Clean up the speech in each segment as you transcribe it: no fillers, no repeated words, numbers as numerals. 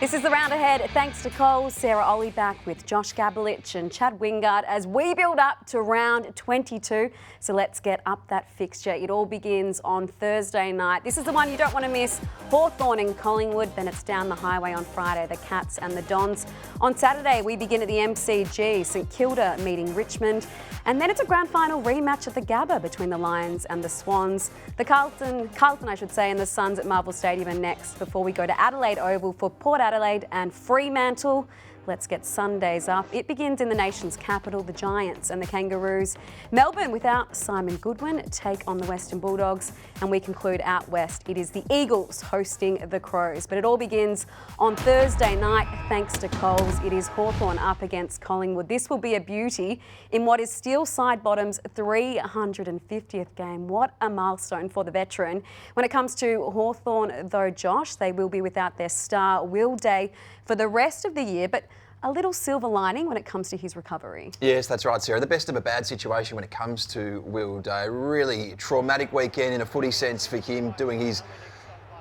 This is the round ahead. Thanks to Coles, Sarah Olle back with Josh Gabelich and Chad Wingard as we build up to round 22. So let's get up that fixture. It all begins on Thursday night. This is the one you don't want to miss. Hawthorn and Collingwood. Then it's down the highway on Friday, the Cats and the Dons. On Saturday, we begin at the MCG. St Kilda meeting Richmond. And then it's a grand final rematch at the Gabba between the Lions and the Swans. The Carlton I should say, and the Suns at Marvel Stadium are next before we go to Adelaide Oval for Port Adelaide and Fremantle. Let's get Sundays up. It begins in the nation's capital, the Giants and the Kangaroos. Melbourne, without Simon Goodwin, take on the Western Bulldogs. And we conclude out west. It is the Eagles hosting the Crows. But it all begins on Thursday night, thanks to Coles. It is Hawthorn up against Collingwood. This will be a beauty in what is still Sidebottom's 350th game. What a milestone for the veteran. When it comes to Hawthorn, though, Josh, they will be without their star, Will Day, for the rest of the year, but a little silver lining when it comes to his recovery. Yes, that's right, Sarah. The best of a bad situation when it comes to Will Day. Really traumatic weekend in a footy sense for him, doing his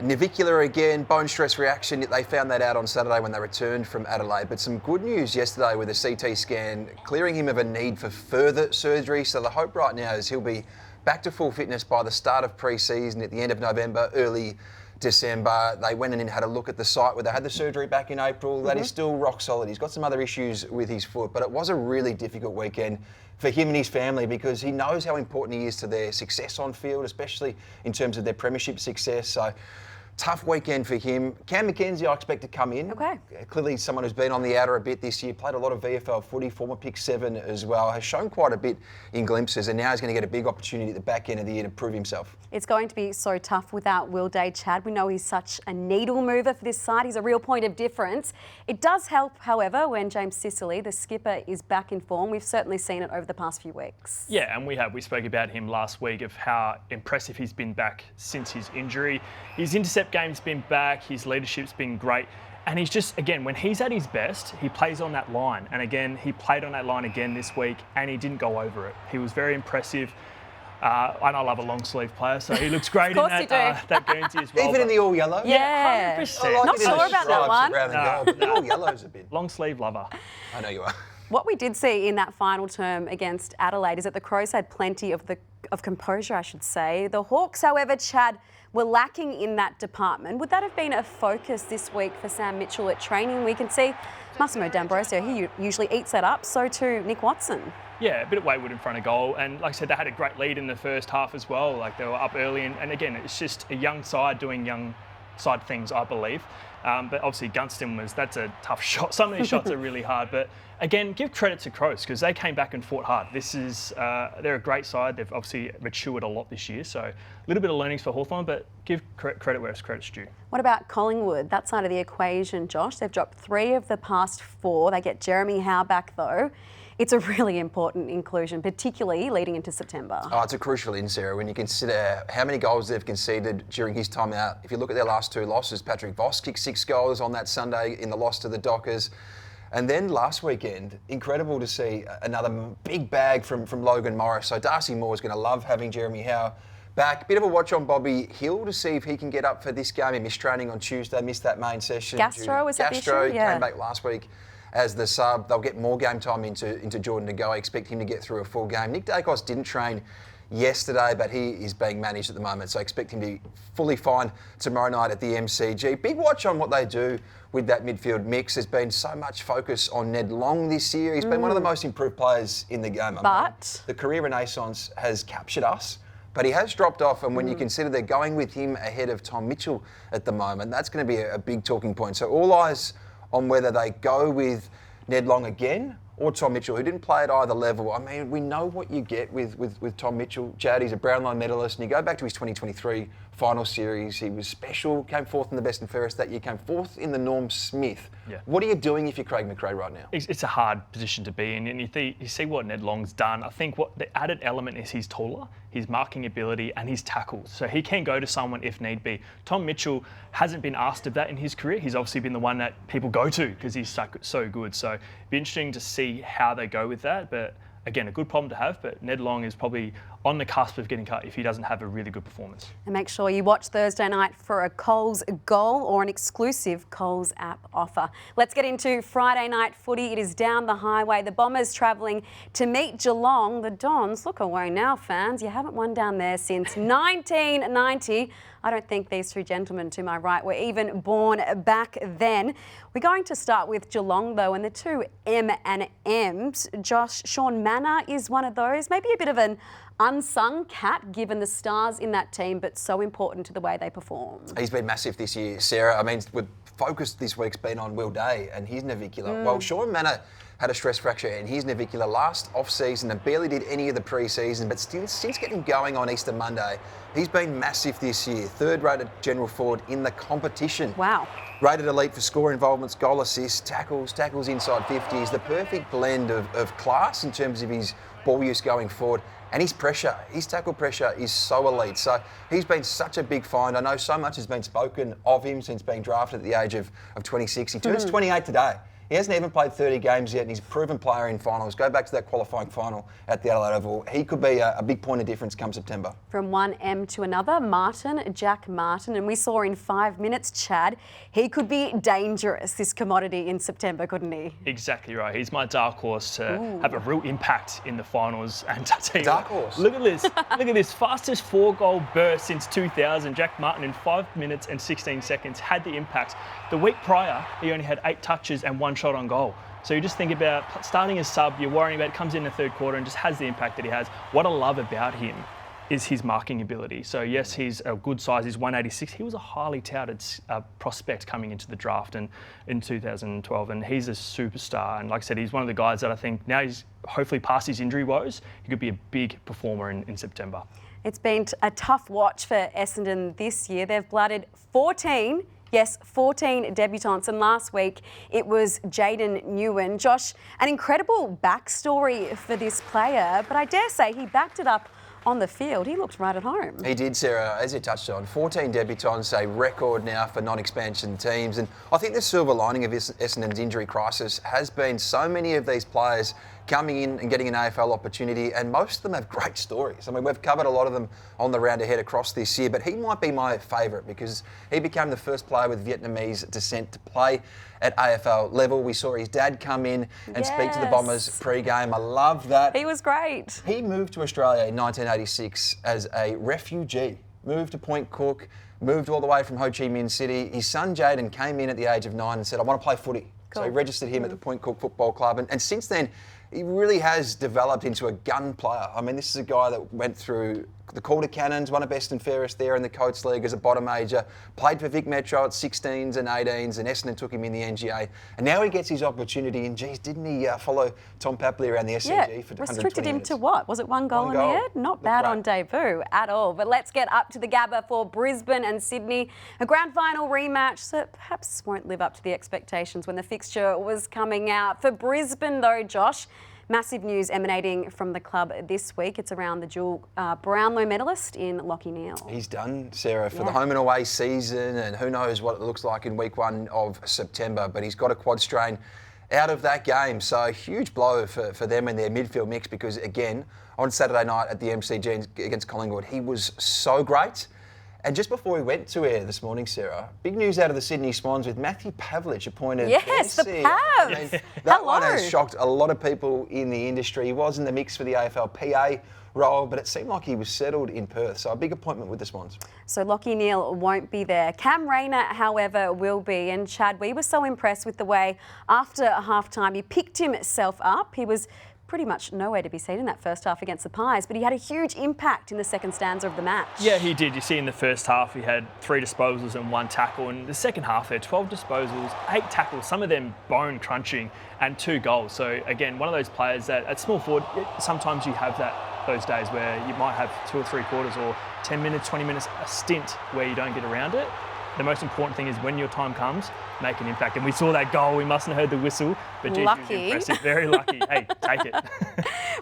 navicular again, bone stress reaction. They found that out on Saturday when they returned from Adelaide. But some good news yesterday with a CT scan clearing him of a need for further surgery. So the hope right now is he'll be back to full fitness by the start of pre-season at the end of November, early December. They went in and had a look at the site where they had the surgery back in April. That is still rock solid. He's got some other issues with his foot, but it was a really difficult weekend for him and his family because he knows how important he is to their success on field, especially in terms of their premiership success. So tough weekend for him. Cam Mackenzie, I expect to come in. Okay. Clearly someone who's been on the outer a bit this year, played a lot of VFL footy, former pick 7 as well, has shown quite a bit in glimpses, and now he's going to get a big opportunity at the back end of the year to prove himself. It's going to be so tough without Will Day, Chad. We know he's such a needle mover for this side. He's a real point of difference. It does help, however, when James Sicily, the skipper, is back in form. We've certainly seen it over the past few weeks. Yeah, and we spoke about him last week of how impressive he's been back since his injury. His intercept game's been back. His leadership's been great. And he's just, again, when he's at his best, he plays on that line. And again, he played on that line again this week and he didn't go over it. He was very impressive. And I love a long sleeve player, so he looks great in that Guernsey as well. Even in the all yellow? Yeah. 100%. Not sure about that one. The all yellow's a bit. Long sleeve lover. I know you are. What we did see in that final term against Adelaide is that the Crows had plenty of composure, I should say. The Hawks, however, Chad, were lacking in that department. Would that have been a focus this week for Sam Mitchell at training? We can see Massimo D'Ambrosio, he usually eats that up, so too Nick Watson. Yeah, a bit of wayward in front of goal. And like I said, they had a great lead in the first half as well. Like they were up early. And again, it's just a young side doing young side things, I believe. But obviously Gunston that's a tough shot. Some of these shots are really hard. But again, give credit to Crows because they came back and fought hard. They're a great side. They've obviously matured a lot this year. So a little bit of learnings for Hawthorn, but give credit where credit's due. What about Collingwood? That side of the equation, Josh. They've dropped 3 of the past 4. They get Jeremy Howe back though. It's a really important inclusion, particularly leading into September. Oh, it's a crucial in, Sarah, when you consider how many goals they've conceded during his time out. If you look at their last 2 losses, Patrick Voss kicked 6 goals on that Sunday in the loss to the Dockers. And then last weekend, incredible to see another big bag from Logan Morris. So Darcy Moore's going to love having Jeremy Howe back. Bit of a watch on Bobby Hill to see if he can get up for this game. He missed training on Tuesday, missed that main session. Gastro, was that the issue? Yeah. Came back last week as the sub. They'll get more game time into Jordan to go. I expect him to get through a full game. Nick Dacos didn't train yesterday, but he is being managed at the moment, so I expect him to be fully fine tomorrow night at the MCG. Big watch on what they do with that midfield mix. There's been so much focus on Ned Long this year. He's been one of the most improved players in the game. But the career renaissance has captured us, but he has dropped off, and when you consider they're going with him ahead of Tom Mitchell at the moment, that's going to be a big talking point. So all eyes on whether they go with Ned Long again or Tom Mitchell, who didn't play at either level. I mean, we know what you get with Tom Mitchell. Chad, he's a Brownlow medalist, and you go back to his 2023 final series, he was special, came 4th in the best and fairest that year, came 4th in the Norm Smith. Yeah. What are you doing if you're Craig McRae right now? It's a hard position to be in, and you see what Ned Long's done. I think what the added element is he's taller, his marking ability, and his tackles. So he can go to someone if need be. Tom Mitchell hasn't been asked of that in his career. He's obviously been the one that people go to because he's so good. So it'd be interesting to see how they go with that, but again, a good problem to have, but Ned Long is probably on the cusp of getting cut if he doesn't have a really good performance. And make sure you watch Thursday night for a Coles goal or an exclusive Coles app offer. Let's get into Friday night footy. It is down the highway. The Bombers travelling to meet Geelong. The Dons, look away now, fans. You haven't won down there since 1990. I don't think these two gentlemen to my right were even born back then. We're going to start with Geelong though, and the two M and M's. Josh, Sean Manor is one of those, maybe a bit of an unsung cat given the stars in that team, but so important to the way they perform. He's been massive this year, Sarah. I mean, with focus this week's been on Will Day and his navicular. Well, Sean Manor had a stress fracture in his navicular last off-season and barely did any of the pre-season, but still, since getting going on Easter Monday, he's been massive this year. Third-rated general forward in the competition. Wow. Rated elite for score involvements, goal assists, tackles inside 50. He's the perfect blend of class in terms of his ball use going forward. And his pressure, his tackle pressure is so elite. So he's been such a big find. I know so much has been spoken of him since being drafted at the age of 26. He turns 28 today. He hasn't even played 30 games yet, and he's a proven player in finals. Go back to that qualifying final at the AFLW. He could be a big point of difference come September. From one M to another, Jack Martin, and we saw in 5 minutes, Chad, he could be dangerous, this commodity in September, couldn't he? Exactly right. He's my dark horse to have a real impact in the finals. And to tell you dark horse. Look at this. Look at this. Fastest 4-goal burst since 2000. Jack Martin in 5 minutes and 16 seconds had the impact. The week prior, he only had 8 touches and 1 shot on goal. So you just think about starting as sub, you're worrying about it, comes in the third quarter and just has the impact that he has. What I love about him is his marking ability. So yes, he's a good size, he's 186. He was a highly touted prospect coming into the draft in 2012, and he's a superstar. And like I said, he's one of the guys that I think now he's hopefully past his injury woes, he could be a big performer in September. It's been a tough watch for Essendon this year. They've blooded 14 debutants, and last week it was Jaden Newen. Josh, an incredible backstory for this player, but I dare say he backed it up on the field. He looked right at home. He did, Sarah, as you touched on. 14 debutants, a record now for non-expansion teams, and I think the silver lining of Essendon's injury crisis has been so many of these players coming in and getting an AFL opportunity, and most of them have great stories. I mean, we've covered a lot of them on the round ahead across this year, but he might be my favourite because he became the first player with Vietnamese descent to play at AFL level. We saw his dad come in and speak to the Bombers pre-game. I love that. He was great. He moved to Australia in 1986 as a refugee, moved to Point Cook, moved all the way from Ho Chi Minh City. His son Jaden came in at the age of 9 and said, I want to play footy. Cool. So he registered him at the Point Cook Football Club, and since then, he really has developed into a gun player. I mean, this is a guy that went through the Calder Cannons, won a best and fairest there in the Coates League as a bottom major, played for Vic Metro at 16s and 18s, and Essendon took him in the NGA. And now he gets his opportunity, and geez, didn't he follow Tom Papley around the SCG for 120 restricted him minutes? To what? Was it one goal in the end? Not bad on debut at all. But let's get up to the Gabba for Brisbane and Sydney. A grand final rematch that perhaps won't live up to the expectations when the fixture was coming out. For Brisbane though, Josh, massive news emanating from the club this week. It's around the dual Brownlow medalist in Lachie Neale. He's done, Sarah, for the home and away season, and who knows what it looks like in week 1 of September, but he's got a quad strain out of that game. So a huge blow for them and their midfield mix because, again, on Saturday night at the MCG against Collingwood, he was so great. And just before we went to air this morning, Sarah, big news out of the Sydney Swans with Matthew Pavlich appointed. Yes, the Pav. I mean, that one has shocked a lot of people in the industry. He was in the mix for the AFL PA role, but it seemed like he was settled in Perth. So a big appointment with the Swans. So Lachie Neale won't be there. Cam Rayner, however, will be. And Chad, we were so impressed with the way after half-time he picked himself up. He was pretty much nowhere to be seen in that first half against the Pies, but he had a huge impact in the second stanza of the match. Yeah, he did. You see in the first half he had 3 disposals and 1 tackle, and the second half there 12 disposals, 8 tackles, some of them bone crunching, and 2 goals. So again, one of those players that at small forward, sometimes you have those days where you might have 2 or 3 quarters or 10 minutes, 20 minutes, a stint where you don't get around it. The most important thing is when your time comes, make an impact. And we saw that goal. We mustn't have heard the whistle, but geez, lucky. He was impressive. Very lucky. Hey, take it.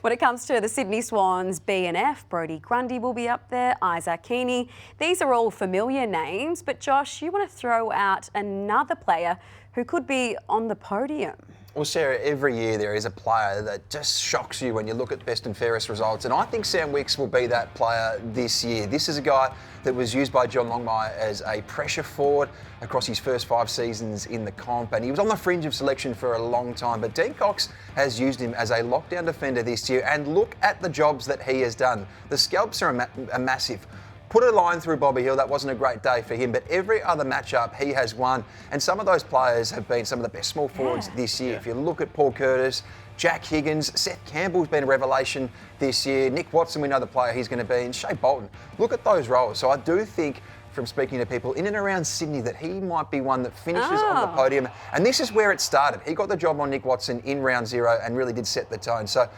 When it comes to the Sydney Swans B and F, Brodie Grundy will be up there, Isaac Heaney. These are all familiar names, but Josh, you want to throw out another player who could be on the podium. Well, Sarah, every year there is a player that just shocks you when you look at best and fairest results, and I think Sam Wicks will be that player this year. This is a guy that was used by John Longmire as a pressure forward across his first 5 seasons in the comp, and he was on the fringe of selection for a long time, but Dean Cox has used him as a lockdown defender this year, and look at the jobs that he has done. The scalps are a massive. Put a line through Bobby Hill, that wasn't a great day for him, but every other matchup he has won, and some of those players have been some of the best small forwards this year. If you look at Paul Curtis, Jack Higgins, Seth Campbell's been a revelation this year, Nick Watson, we know the player he's going to be, and Shea Bolton. Look at those roles. So I do think, from speaking to people in and around Sydney, that he might be one that finishes on the podium, and this is where it started. He got the job on Nick Watson in round 0 and really did set the tone. So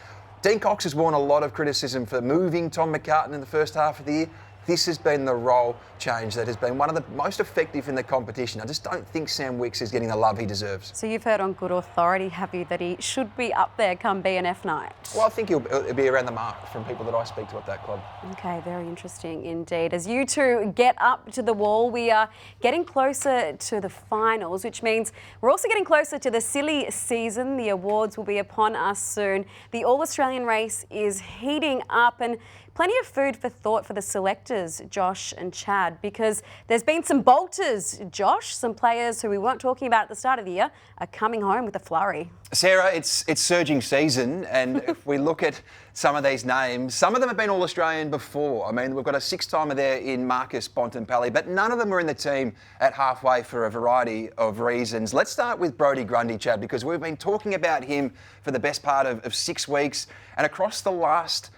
Dean Cox has worn a lot of criticism for moving Tom McCartan in the first half of the year. This has been the role change that has been one of the most effective in the competition. I just don't think Sam Wicks is getting the love he deserves. So you've heard on good authority, have you, that he should be up there come BNF night? Well, I think he'll be around the mark from people that I speak to at that club. Okay, very interesting indeed. As you two get up to the wall, we are getting closer to the finals, which means we're also getting closer to the silly season. The awards will be upon us soon. The All-Australian race is heating up, and plenty of food for thought for the selectors, Josh and Chad, because there's been some bolters, Josh, some players who we weren't talking about at the start of the year are coming home with a flurry. Sarah, it's surging season, and if we look at some of these names, some of them have been All-Australian before. I mean, we've got a 6-timer there in Marcus Bontempelli, but none of them were in the team at halfway for a variety of reasons. Let's start with Brodie Grundy, Chad, because we've been talking about him for the best part of 6 weeks, and across the last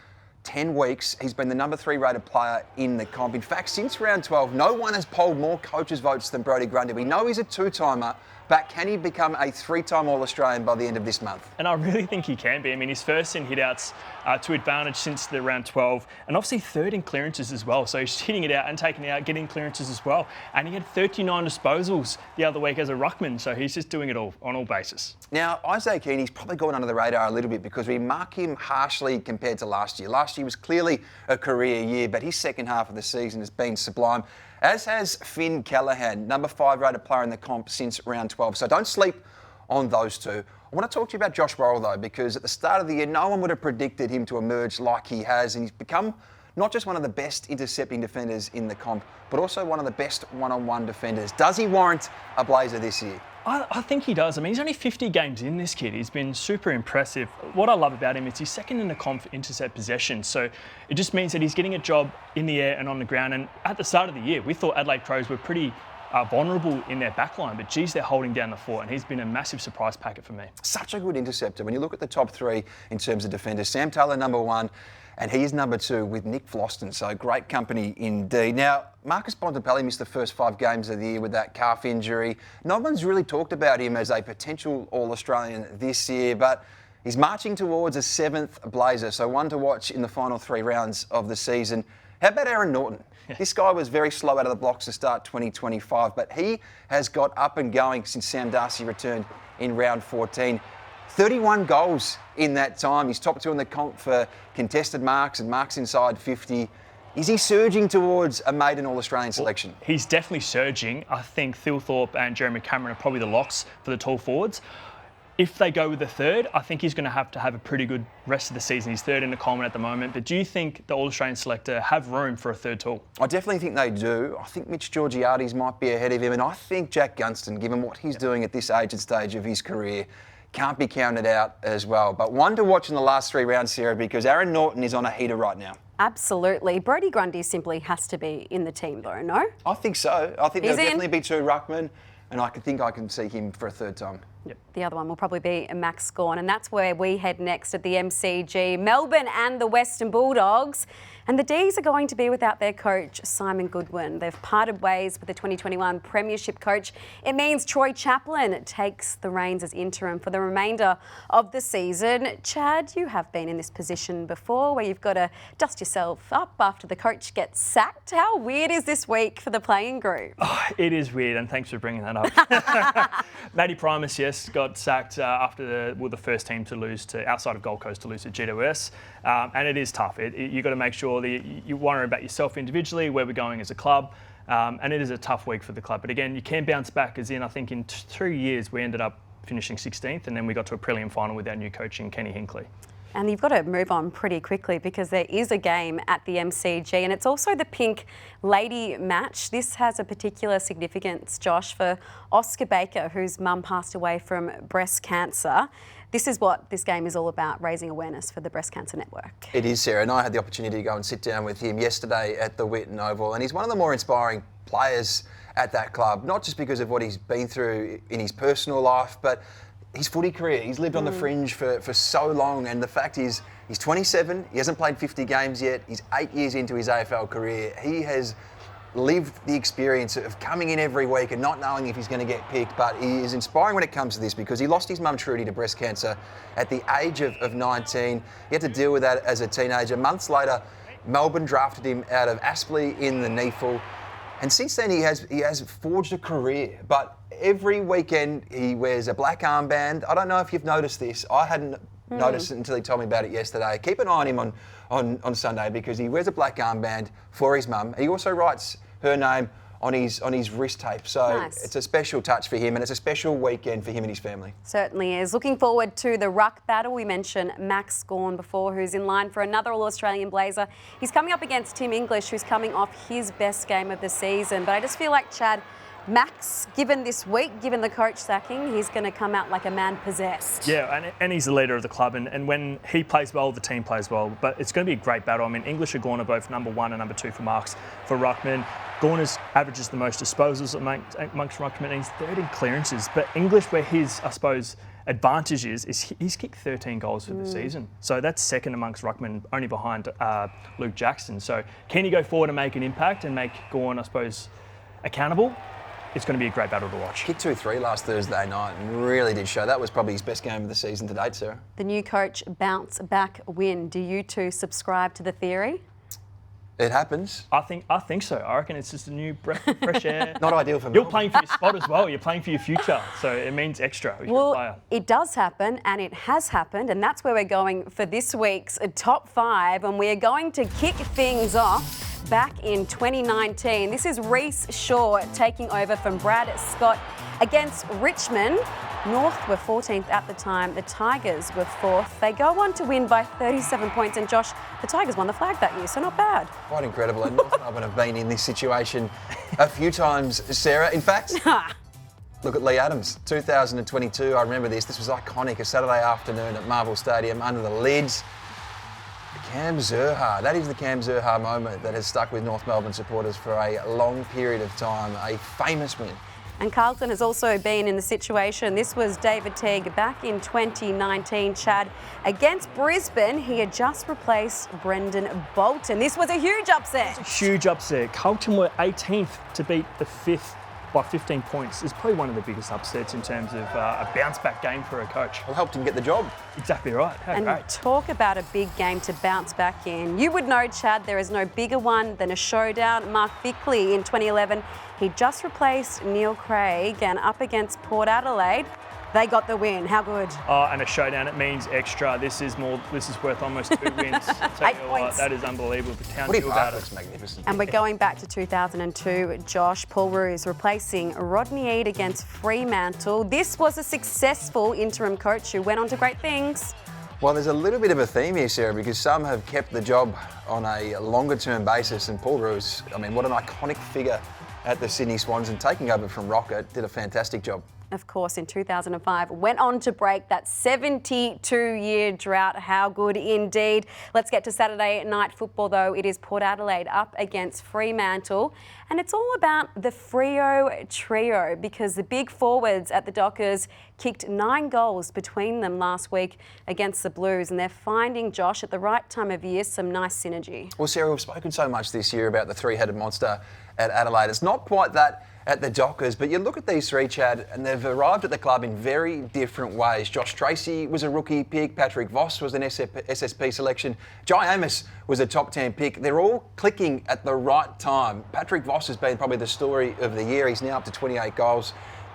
10 weeks, he's been the number 3 rated player in the comp. In fact, since round 12, no one has polled more coaches' votes than Brodie Grundy. We know he's a 2-timer, but can he become a 3-time All-Australian by the end of this month? And I really think he can be. I mean, he's first in hit-outs to advantage since the round 12, and obviously third in clearances as well. So he's hitting it out and taking it out, getting clearances as well. And he had 39 disposals the other week as a ruckman, so he's just doing it all on all bases. Now, Isaac Heaney's probably gone under the radar a little bit because we mark him harshly compared to last year. Last year was clearly a career year, but his second half of the season has been sublime, as has Finn Callaghan, number 5 rated player in the comp since round 12. So don't sleep on those two. I want to talk to you about Josh Worrell, though, because at the start of the year, no one would have predicted him to emerge like he has, and he's become not just one of the best intercepting defenders in the comp, but also one of the best one-on-one defenders. Does he warrant a blazer this year? I think he does. I mean, he's only 50 games in, this kid. He's been super impressive. What I love about him is he's second in the comp for intercept possession. So it just means that he's getting a job in the air and on the ground. And at the start of the year, we thought Adelaide Crows were pretty vulnerable in their backline, but geez, they're holding down the fort, and he's been a massive surprise packet for me. Such a good interceptor. When you look at the top 3 in terms of defenders, Sam Taylor number 1, and he is number 2 with Nick Floston, so great company indeed. Now, Marcus Bontempelli missed the first 5 games of the year with that calf injury. No one's really talked about him as a potential All-Australian this year, but he's marching towards a 7th blazer, so one to watch in the final 3 rounds of the season. How about Aaron Norton? This guy was very slow out of the blocks to start 2025, but he has got up and going since Sam Darcy returned in round 14. 31 goals in that time. He's top 2 in the comp for contested marks and marks inside 50. Is he surging towards a maiden All-Australian selection? Well, he's definitely surging. I think Thilthorpe and Jeremy Cameron are probably the locks for the tall forwards. If they go with the 3rd, I think he's going to have a pretty good rest of the season. He's 3rd in the Coleman at the moment. But do you think the All-Australian selector have room for a 3rd tall? I definitely think they do. I think Mitch Georgiades might be ahead of him. And I think Jack Gunston, given what he's doing at this age and stage of his career, can't be counted out as well. But one to watch in the last 3 rounds, Sarah, because Aaron Norton is on a heater right now. Absolutely. Brodie Grundy simply has to be in the team, though, no? I think so. I think there'll in. definitely be 2 ruckmen, and I can see him for a 3rd time. Yep. The other one will probably be Max Gawn, and that's where we head next at the MCG. Melbourne and the Western Bulldogs. And the D's are going to be without their coach, Simon Goodwin. They've parted ways with the 2021 Premiership coach. It means Troy Chaplin takes the reins as interim for the remainder of the season. Chad, you have been in this position before where you've got to dust yourself up after the coach gets sacked. How weird is this week for the playing group? Oh, it is weird, and thanks for bringing that up. Matty Primus, yes, got sacked after the first team to lose to, outside of Gold Coast, to lose to GWS. And it is tough. You've got to make sure that you worry about yourself individually, where we're going as a club. And it is a tough week for the club. But again, you can bounce back, as in, I think in 2 years, we ended up finishing 16th, and then we got to a prelim final with our new coach in Kenny Hinkley. And you've got to move on pretty quickly because there is a game at the MCG and it's also the Pink Lady match. This has a particular significance, Josh, for Oscar Baker, whose mum passed away from breast cancer. This is what this game is all about, raising awareness for the Breast Cancer Network. It is, Sarah, and I had the opportunity to go and sit down with him yesterday at the Whitten Oval, and he's one of the more inspiring players at that club, not just because of what he's been through in his personal life, but his footy career. He's lived on the fringe for so long, and the fact is he's 27, he hasn't played 50 games yet, he's 8 years into his AFL career. He has lived the experience of coming in every week and not knowing if he's going to get picked, but he is inspiring when it comes to this because he lost his mum Trudy to breast cancer at the age of 19. He had to deal with that as a teenager. Months later, Melbourne drafted him out of Aspley in the NEAFL. And since then, he has forged a career. But every weekend, he wears a black armband. I don't know if you've noticed this. I hadn't noticed it until he told me about it yesterday. Keep an eye on him on Sunday because he wears a black armband for his mum. He also writes her name on his wrist tape. So It's a special touch for him, and it's a special weekend for him and his family. Certainly is. Looking forward to the ruck battle. We mentioned Max Gawn before, who's in line for another All-Australian Blazer. He's coming up against Tim English, who's coming off his best game of the season. But I just feel like, Chad, Max, given this week, given the coach sacking, he's going to come out like a man possessed. Yeah, and he's the leader of the club, and when he plays well, the team plays well. But it's going to be a great battle. I mean, English and Gawn are both number 1 and number 2 for marks for ruckman. Gawn averages the most disposals amongst ruckman. He's third in clearances. But English, where his, I suppose, advantage is he's kicked 13 goals for the season. So that's second amongst ruckman, only behind Luke Jackson. So can he go forward and make an impact and make Gawn, I suppose, accountable? It's going to be a great battle to watch. Kicked 2-3 last Thursday night and really did show. That was probably his best game of the season to date, Sarah. The new coach bounce back win. Do you two subscribe to the theory? It happens. I think so. I reckon it's just a new breath of fresh air. Not ideal for me. You're playing for your spot as well. You're playing for your future. So it means extra if you're a player. It does happen and it has happened, and that's where we're going for this week's top 5, and we're going to kick things off back in 2019. This is Reece Shaw taking over from Brad Scott against Richmond. North were 14th at the time. The Tigers were 4th. They go on to win by 37 points. And Josh, the Tigers won the flag that year, so not bad. Quite incredible. And North Melbourne have been in this situation a few times, Sarah. In fact, look at Lee Adams, 2022. I remember this. This was iconic. A Saturday afternoon at Marvel Stadium under the lids. Cam Zurhaar. That is the Cam Zurhaar moment that has stuck with North Melbourne supporters for a long period of time. A famous win. And Carlton has also been in the situation. This was David Teague back in 2019, Chad, against Brisbane. He had just replaced Brendan Bolton. This was a huge upset. Huge upset. Carlton were 18th to beat the 5th by 15 points. It's probably one of the biggest upsets in terms of a bounce-back game for a coach. Well, helped him get the job. Exactly right. How great. Talk about a big game to bounce back in. You would know, Chad, there is no bigger one than a showdown. Mark Bickley in 2011, he just replaced Neil Craig, and up against Port Adelaide, they got the win. How good? And a showdown, it means extra. This is worth almost 2 wins. Tell 8 you what, points. that is unbelievable. The town Woody feel about Park looks it. magnificent. And we're going back to 2002. Josh, Paul Roos replacing Rodney Eade against Fremantle. This was a successful interim coach who went on to great things. Well, there's a little bit of a theme here, Sarah, because some have kept the job on a longer-term basis, and Paul Roos, I mean, what an iconic figure at the Sydney Swans, and taking over from Rocket, did a fantastic job. Of course, in 2005, went on to break that 72-year drought. How good indeed. Let's get to Saturday night football, though. It is Port Adelaide up against Fremantle. And it's all about the Freo trio, because the big forwards at the Dockers kicked 9 goals between them last week against the Blues. And they're finding, Josh, at the right time of year, some nice synergy. Well, Sarah, we've spoken so much this year about the three-headed monster at Adelaide. It's not quite that at the Dockers, but you look at these three, Chad, and they've arrived at the club in very different ways. Josh Tracy was a rookie pick, Patrick Voss was an SSP selection, Jai Amos was a top 10 pick. They're all clicking at the right time. Patrick Voss has been probably the story of the year. He's now up to 28 goals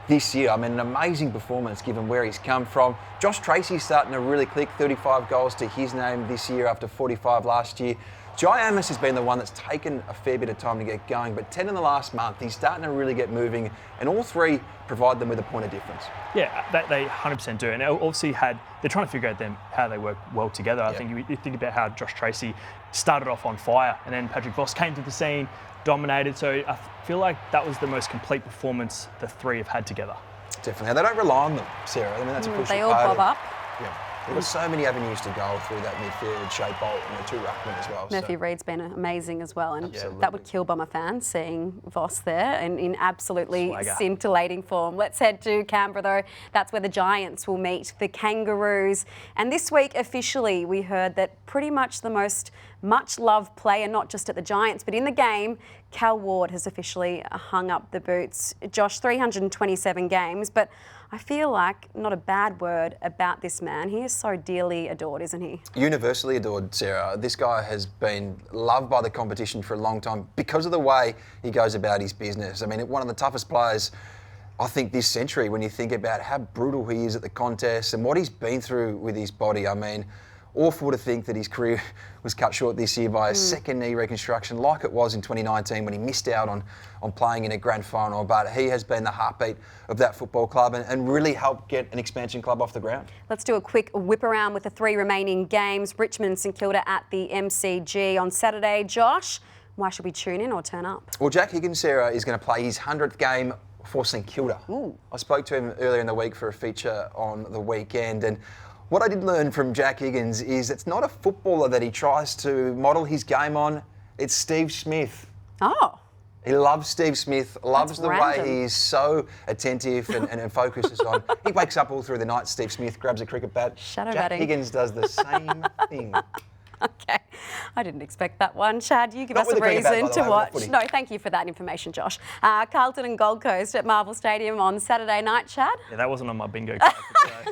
this year. I mean, an amazing performance given where he's come from. Josh Tracy's starting to really click, 35 goals to his name this year after 45 last year. Jai Amos has been the one that's taken a fair bit of time to get going, but 10 in the last month, he's starting to really get moving, and all three provide them with a point of difference. Yeah, they 100% do. And obviously they're trying to figure out how they work well together. I think you think about how Josh Tracy started off on fire, and then Patrick Voss came to the scene, dominated. So I feel like that was the most complete performance the three have had together. Definitely. And they don't rely on them, Sarah. I mean, that's a crucial They all part bob up. Yeah. There were so many avenues to go through that midfield, Shea Bolt and the two ruckmen as well. Murphy Reid's been amazing as well, and Absolutely. that would kill Bomber fans seeing Voss there and in absolutely Swagger. scintillating form. Let's head to Canberra though. That's where the Giants will meet the Kangaroos. And this week officially we heard that pretty much the most much-loved player, not just at the Giants but in the game, Cal Ward has officially hung up the boots. Josh, 327 games, but I feel like not a bad word about this man. He is so dearly adored, isn't he? Universally adored, Sarah. This guy has been loved by the competition for a long time because of the way he goes about his business. I mean, one of the toughest players, I think, this century when you think about how brutal he is at the contest and what he's been through with his body. I mean, awful to think that his career was cut short this year by a second knee reconstruction like it was in 2019 when he missed out on playing in a grand final. But he has been the heartbeat of that football club and really helped get an expansion club off the ground. Let's do a quick whip around with the three remaining games. Richmond and St Kilda at the MCG on Saturday. Josh, why should we tune in or turn up? Well, Jack Higgins, Sarah, is going to play his 100th game for St Kilda. Ooh. I spoke to him earlier in the week for a feature on the weekend, and what I did learn from Jack Higgins is it's not a footballer that he tries to model his game on, it's Steve Smith. Oh. He loves Steve Smith, loves the random. way he is so attentive and focuses on. He wakes up all through the night, Steve Smith grabs a cricket bat. Shadow Jack batting. Higgins does the same thing. Okay, I didn't expect that one. Chad, you give Not us with a the cricket bat, reason by the to way, with watch. the footy. No, thank you for that information, Josh. Carlton and Gold Coast at Marvel Stadium on Saturday night, Chad. Yeah, that wasn't on my bingo card for today.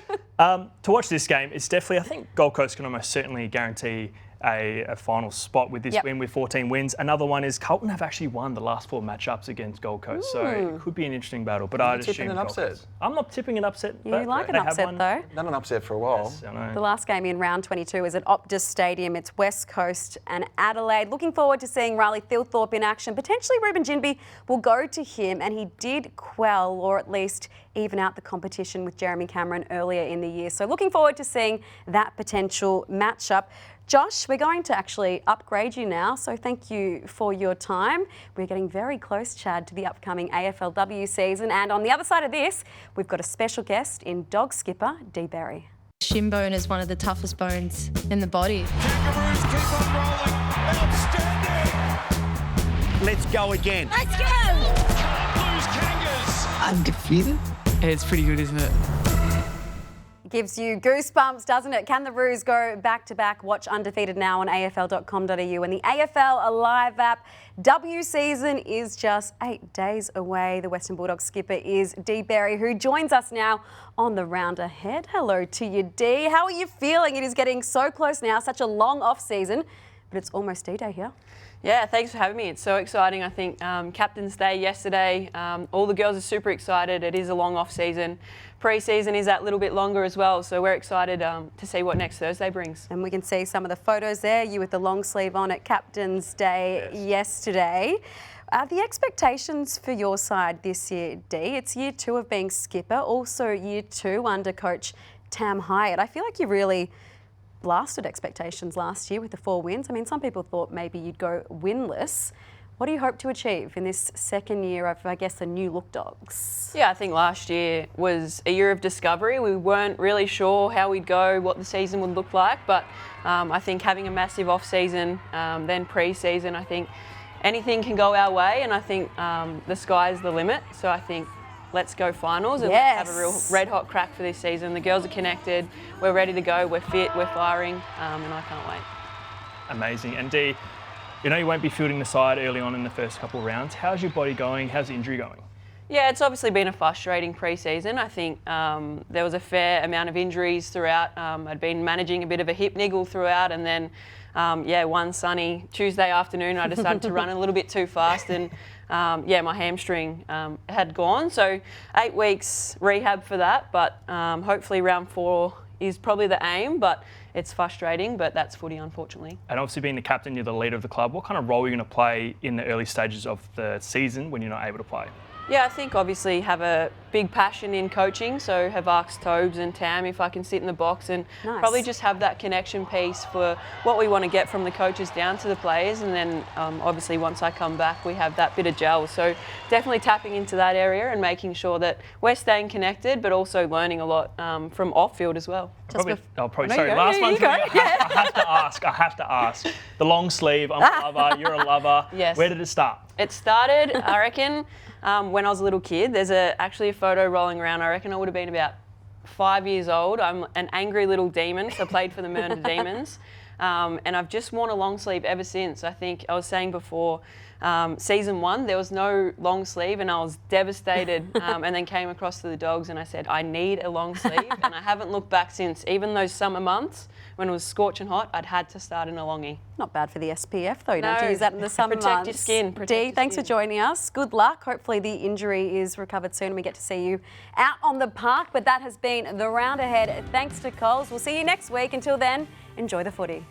To watch this game, it's definitely, I think Gold Coast can almost certainly guarantee a final spot with this win with 14 wins. Another one is Carlton have actually won the last 4 matchups against Gold Coast, so it could be an interesting battle. But I'd assume tipping an Gold upset? Coast. I'm not tipping an upset. You but like an they have upset one. though. Done an upset for a while. Yes, I know. The last game in round 22 is at Optus Stadium. It's West Coast and Adelaide. Looking forward to seeing Riley Thilthorpe in action. Potentially Ruben Ginbey will go to him, and he did quell or at least even out the competition with Jeremy Cameron earlier in the year. So looking forward to seeing that potential matchup. Josh, we're going to actually upgrade you now, so thank you for your time. We're getting very close, Chad, to the upcoming AFLW season, and on the other side of this, we've got a special guest in dog skipper Dee Berry. Shin bone is one of the toughest bones in the body. Kangaroos keep on rolling. Outstanding. Let's go again. Let's go! Can't lose Kangas. Undefeated? It's pretty good, isn't it? Gives you goosebumps, doesn't it? Can the Roos go back-to-back? Watch Undefeated now on afl.com.au and the AFL Alive app. W season is just 8 days away. The Western Bulldogs skipper is Dee Berry, who joins us now on the round ahead. Hello to you, Dee. How are you feeling? It is getting so close now, such a long off-season, but it's almost D-Day here. Yeah, thanks for having me. It's so exciting. I think Captain's Day yesterday, all the girls are super excited. It is a long off-season. Pre-season is that little bit longer as well, so we're excited to see what next Thursday brings. And we can see some of the photos there, you with the long sleeve on at Captain's Day yesterday. The expectations for your side this year, Dee, it's year 2 of being skipper, also year 2 under coach Tam Hyatt. I feel like you really blasted expectations last year with the 4 wins. I mean, some people thought maybe you'd go winless. What do you hope to achieve in this second year of, I guess, the new look Dogs? Yeah, I think last year was a year of discovery. We weren't really sure how we'd go, what the season would look like, but I think having a massive off-season, then pre-season, I think anything can go our way, and I think the sky's the limit. So I think let's go finals and let's have a real red-hot crack for this season. The girls are connected, we're ready to go, we're fit, we're firing, and I can't wait. Amazing. And Dee, you know you won't be fielding the side early on in the first couple of rounds. How's your body going? How's the injury going? Yeah, it's obviously been a frustrating pre-season. I think there was a fair amount of injuries throughout. I'd been managing a bit of a hip niggle throughout, and then, one sunny Tuesday afternoon, I decided to run a little bit too fast, and my hamstring had gone. So 8 weeks rehab for that, but hopefully round 4 is probably the aim, but it's frustrating, but that's footy, unfortunately. And obviously being the captain, you're the leader of the club. What kind of role are you going to play in the early stages of the season when you're not able to play? Yeah, I think obviously have a big passion in coaching, so have asked Tobes and Tam if I can sit in the box and probably just have that connection piece for what we want to get from the coaches down to the players, and then obviously once I come back we have that bit of gel. So definitely tapping into that area and making sure that we're staying connected but also learning a lot from off-field as well. Sorry, you last go, one you for me. go. I have to ask. The long sleeve, I'm a lover, you're a lover. Yes. Where did it start? It started, I reckon, when I was a little kid. There's actually a photo rolling around. I reckon I would have been about 5 years old. I'm an angry little demon, so I played for the Melbourne Demons. And I've just worn a long sleeve ever since. I think I was saying before, season 1, there was no long sleeve and I was devastated, and then came across to the Dogs and I said, I need a long sleeve, and I haven't looked back since. Even those summer months when it was scorching hot, I'd had to start in a longie. Not bad for the SPF though, you don't have to use that in the summer Protect months. your skin. Dee, thanks for joining us. Good luck. Hopefully the injury is recovered soon and we get to see you out on the park. But that has been the round ahead. Thanks to Coles. We'll see you next week. Until then, enjoy the footy.